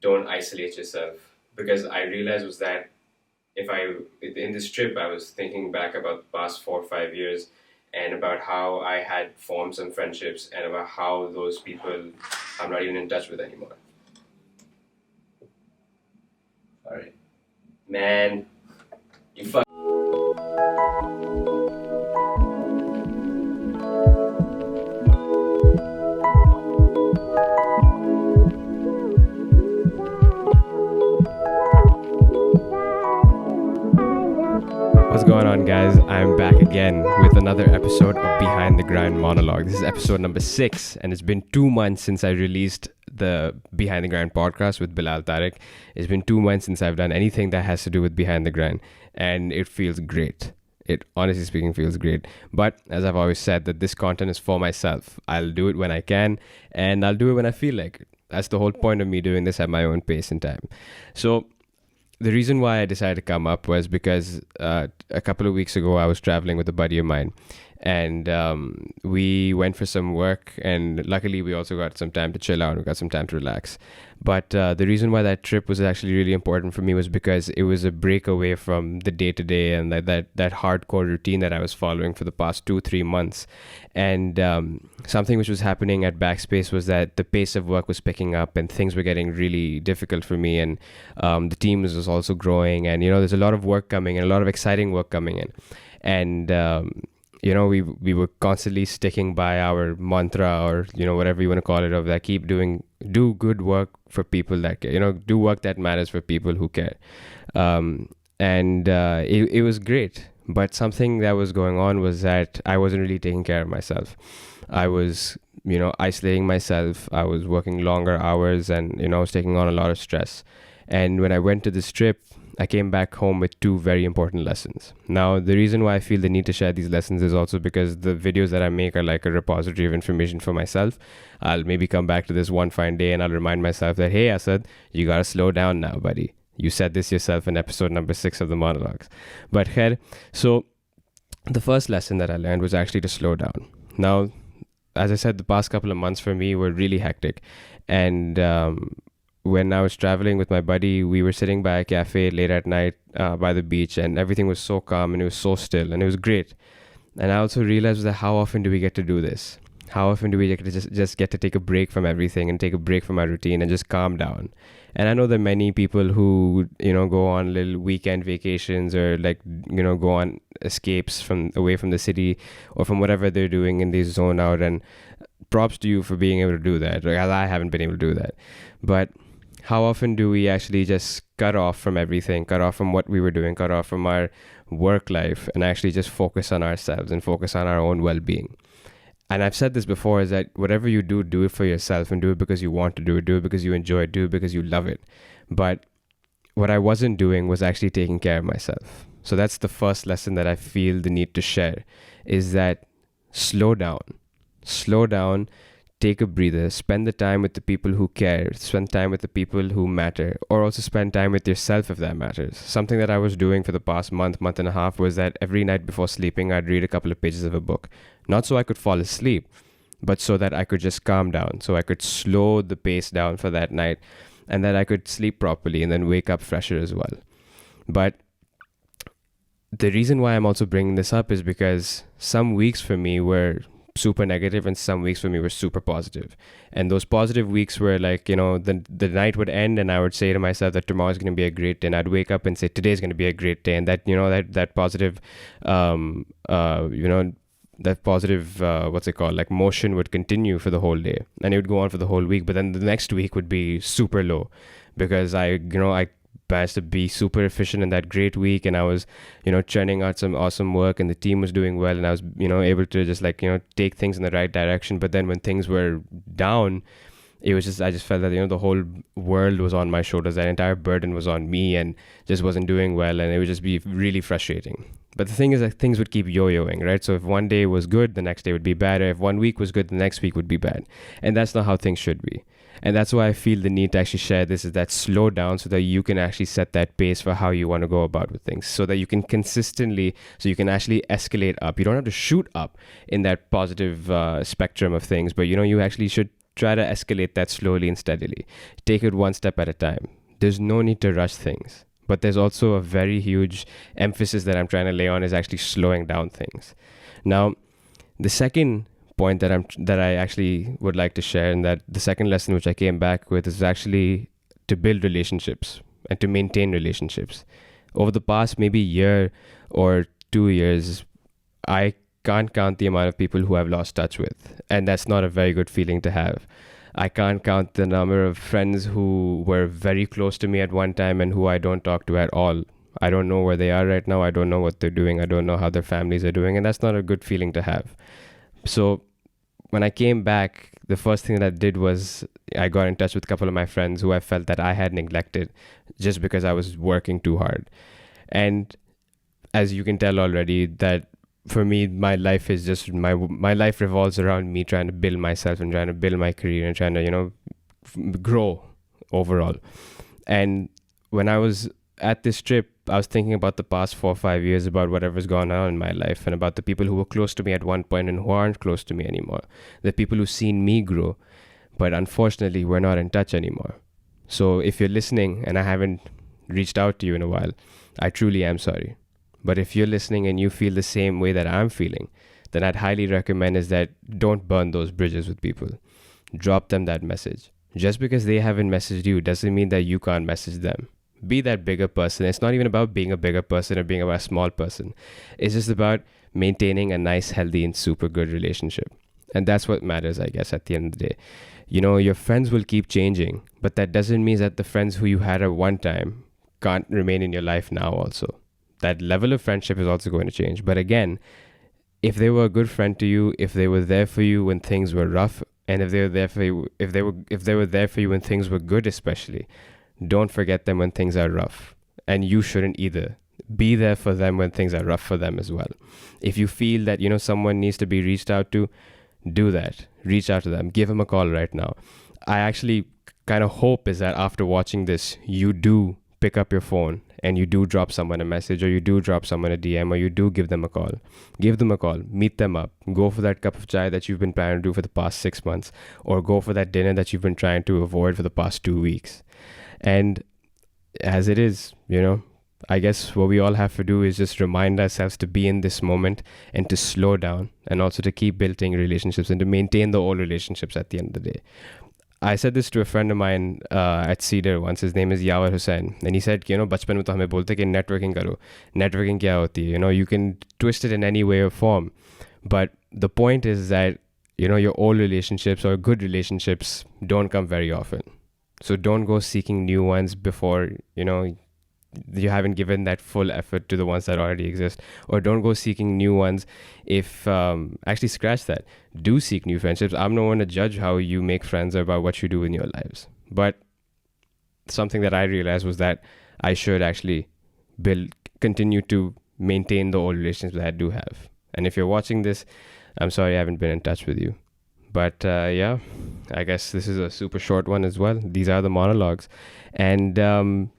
don't isolate yourself. Because I realized was that if I in this trip I was thinking back about the past 4 or 5 years and about how I had formed some friendships and about how those people I'm not even in touch with anymore. Sorry. Man, you fuck. What's going on, guys? I'm back again with another episode of Behind the Grind Monologue. This is episode number 6, and it's been 2 months since I released the Behind the Grind podcast with Bilal Tariq. It's been 2 months since I've done anything that has to do with Behind the Grind, and it feels great. It, honestly speaking, feels great. But as I've always said, that this content is for myself. I'll do it when I can, and I'll do it when I feel like it. That's the whole point of me doing this at my own pace and time. So the reason why I decided to come up was because a couple of weeks ago I was traveling with a buddy of mine, and we went for some work, and luckily we also got some time to chill out. We got some time to relax. But the reason why that trip was actually really important for me was because it was a break away from the day to day and that hardcore routine that I was following for the past 2-3 months. And something which was happening at Backspace was that the pace of work was picking up and things were getting really difficult for me. And the team was also growing, and there's a lot of work coming and a lot of exciting work coming in. And we were constantly sticking by our mantra, or whatever you want to call it, of that do good work for people that care, do work that matters for people who care. It was great, but something that was going on was that I wasn't really taking care of myself. I was isolating myself. I was working longer hours, and I was taking on a lot of stress. And when I went to this trip, I came back home with 2 very important lessons. Now, the reason why I feel the need to share these lessons is also because the videos that I make are like a repository of information for myself. I'll maybe come back to this one fine day and I'll remind myself that, hey, Asad, you gotta slow down now, buddy. You said this yourself in episode number 6 of the monologues. But khair, so the first lesson that I learned was actually to slow down. Now, as I said, the past couple of months for me were really hectic. And when I was traveling with my buddy, we were sitting by a cafe late at night by the beach, and everything was so calm and it was so still, and it was great. And I also realized that how often do we get to do this? How often do we get to just get to take a break from everything and take a break from our routine and just calm down? And I know there are many people who, go on little weekend vacations, or go on escapes from away from the city or from whatever they're doing, and they zone out. And props to you for being able to do that. Like, I haven't been able to do that. But how often do we actually just cut off from everything, cut off from what we were doing, cut off from our work life, and actually just focus on ourselves and focus on our own well-being? And I've said this before, is that whatever you do it for yourself, and do it because you want to do it because you enjoy it, do it because you love it. But what I wasn't doing was actually taking care of myself. So that's the first lesson that I feel the need to share, is that slow down, take a breather, spend the time with the people who care, spend time with the people who matter, or also spend time with yourself if that matters. Something that I was doing for the past month and a half was that every night before sleeping, I'd read a couple of pages of a book. Not so I could fall asleep, but so that I could just calm down, so I could slow the pace down for that night, and that I could sleep properly and then wake up fresher as well. But the reason why I'm also bringing this up is because some weeks for me were super negative and some weeks for me were super positive. And those positive weeks were like, the night would end and I would say to myself that tomorrow's going to be a great day, and I'd wake up and say today's going to be a great day, and that that positive that positive motion would continue for the whole day, and it would go on for the whole week. But then the next week would be super low because I managed to be super efficient in that great week, and I was churning out some awesome work, and the team was doing well, and I was able to just take things in the right direction. But then when things were down, it was just, I just felt that the whole world was on my shoulders, that entire burden was on me, and just wasn't doing well, and it would just be really frustrating. But the thing is that things would keep yo-yoing, right? So if one day was good, the next day would be bad. Or if one week was good, the next week would be bad. And that's not how things should be. And that's why I feel the need to actually share this, is that slow down so that you can actually set that pace for how you want to go about with things, so that you can consistently, so you can actually escalate up. You don't have to shoot up in that positive spectrum of things, but you actually should try to escalate that slowly and steadily. Take it one step at a time. There's no need to rush things. But there's also a very huge emphasis that I'm trying to lay on is actually slowing down things. Now, the second point that I actually would like to share, and that the second lesson which I came back with, is actually to build relationships and to maintain relationships. Over the past maybe year or 2 years, I can't count the amount of people who I've lost touch with, and that's not a very good feeling to have. I can't count the number of friends who were very close to me at one time and who I don't talk to at all. I don't know where they are right now. I don't know what they're doing. I don't know how their families are doing, and that's not a good feeling to have. So when I came back, the first thing that I did was I got in touch with a couple of my friends who I felt that I had neglected just because I was working too hard. And as you can tell already, that for me, my life is just my life revolves around me trying to build myself and trying to build my career and trying to, grow overall. And when I was at this trip, I was thinking about the past 4 or 5 years, about whatever's gone on in my life, and about the people who were close to me at one point and who aren't close to me anymore. The people who've seen me grow, but unfortunately, we're not in touch anymore. So if you're listening and I haven't reached out to you in a while, I truly am sorry. But if you're listening and you feel the same way that I'm feeling, then I'd highly recommend is that don't burn those bridges with people. Drop them that message. Just because they haven't messaged you doesn't mean that you can't message them. Be that bigger person. It's not even about being a bigger person or being a small person. It's just about maintaining a nice, healthy, and super good relationship. And that's what matters, I guess, at the end of the day. Your friends will keep changing, but that doesn't mean that the friends who you had at one time can't remain in your life now also. That level of friendship is also going to change. But again, if they were a good friend to you, if they were there for you when things were rough, and if they were there for you, if they were there for you when things were good, especially, don't forget them when things are rough. And you shouldn't either. Be there for them when things are rough for them as well. If you feel that, someone needs to be reached out to, do that. Reach out to them. Give them a call right now. I actually kind of hope is that after watching this, you do pick up your phone and you do drop someone a message, or you do drop someone a DM, or you do give them a call. Give them a call. Meet them up. Go for that cup of chai that you've been planning to do for the past 6 months, or go for that dinner that you've been trying to avoid for the past 2 weeks. And as it is, I guess what we all have to do is just remind ourselves to be in this moment and to slow down, and also to keep building relationships and to maintain the old relationships at the end of the day. I said this to a friend of mine at Cedar once. His name is Yawar Hussain, and he said, बचपन में तो हमें बोलते कि networking करो. Networking क्या होती है? You can twist it in any way or form, but the point is that your old relationships or good relationships don't come very often. So don't go seeking new ones before you haven't given that full effort to the ones that already exist, or don't go seeking new ones. If actually scratch that, do seek new friendships. I'm no one to judge how you make friends or about what you do in your lives, but something that I realized was that I should actually continue to maintain the old relationships that I do have. And if you're watching this, I'm sorry I haven't been in touch with you, but yeah, I guess this is a super short one as well. These are the monologues, and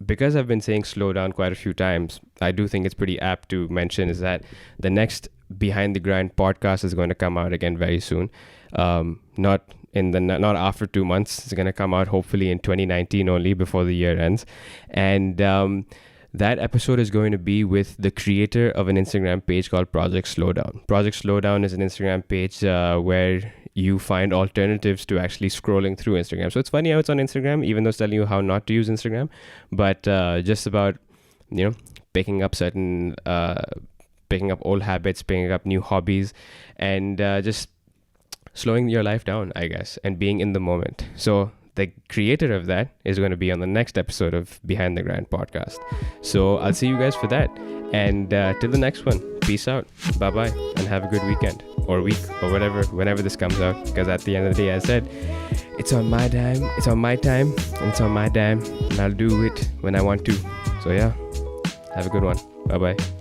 because I've been saying slow down quite a few times, I do think it's pretty apt to mention is that the next Behind the Grind podcast is going to come out again very soon. Not after 2 months. It's going to come out hopefully in 2019 only, before the year ends. And that episode is going to be with the creator of an Instagram page called Project Slowdown. Project Slowdown is an Instagram page where you find alternatives to actually scrolling through Instagram. So it's funny how it's on Instagram, even though it's telling you how not to use Instagram, but just about, picking up old habits, picking up new hobbies, and just slowing your life down, I guess, and being in the moment. So the creator of that is going to be on the next episode of Behind the Grind podcast. So I'll see you guys for that. And till the next one, peace out. Bye-bye. And have a good weekend or week or whenever this comes out. Because at the end of the day, I said, it's on my time, and it's on my dime, and I'll do it when I want to. So yeah, have a good one. Bye-bye.